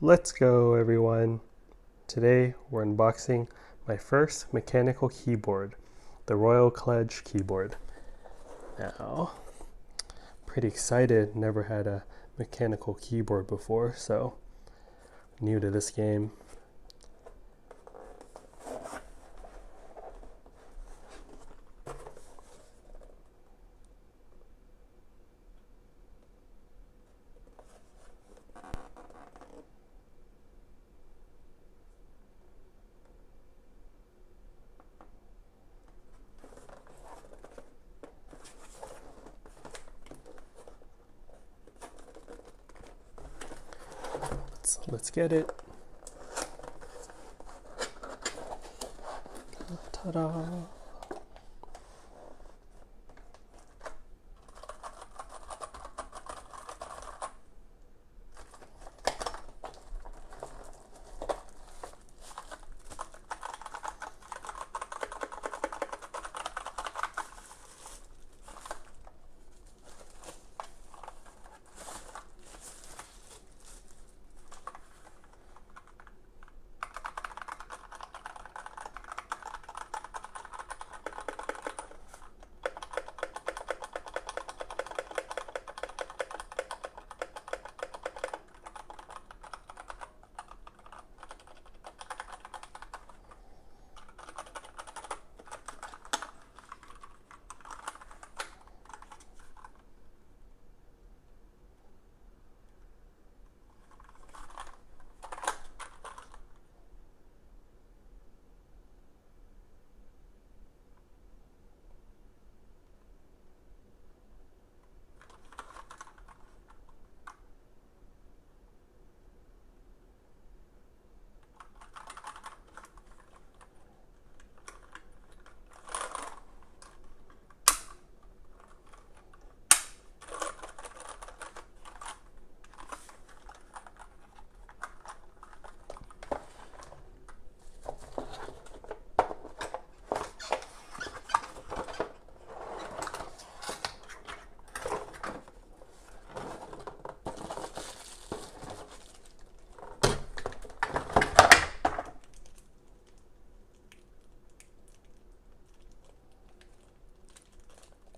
Let's go, everyone. Today we're unboxing my first mechanical keyboard, the Royal Kludge keyboard. Now, pretty excited, never had a mechanical keyboard before, so new to this game. Let's get it. Ta-da!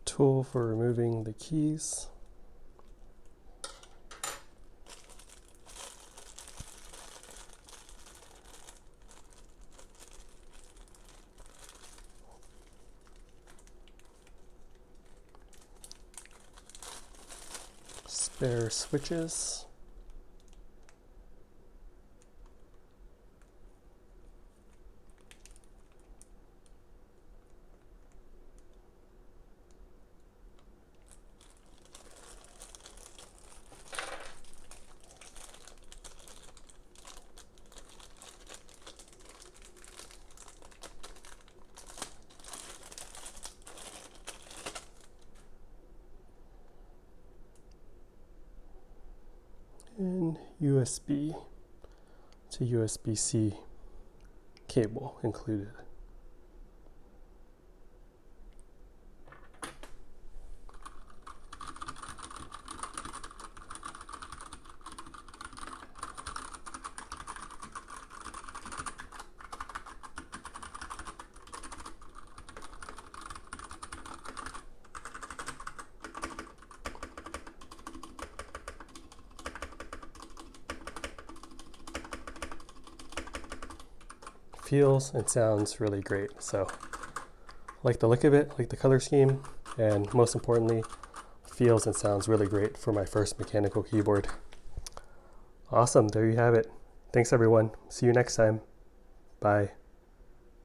Tool for removing the keys. Spare switches. And USB to USB-C cable included. Feels and sounds really great. So like the look of it, like the color scheme, and most importantly, feels and sounds really great for my first mechanical keyboard. Awesome, there you have it. Thanks everyone. See you next time. Bye.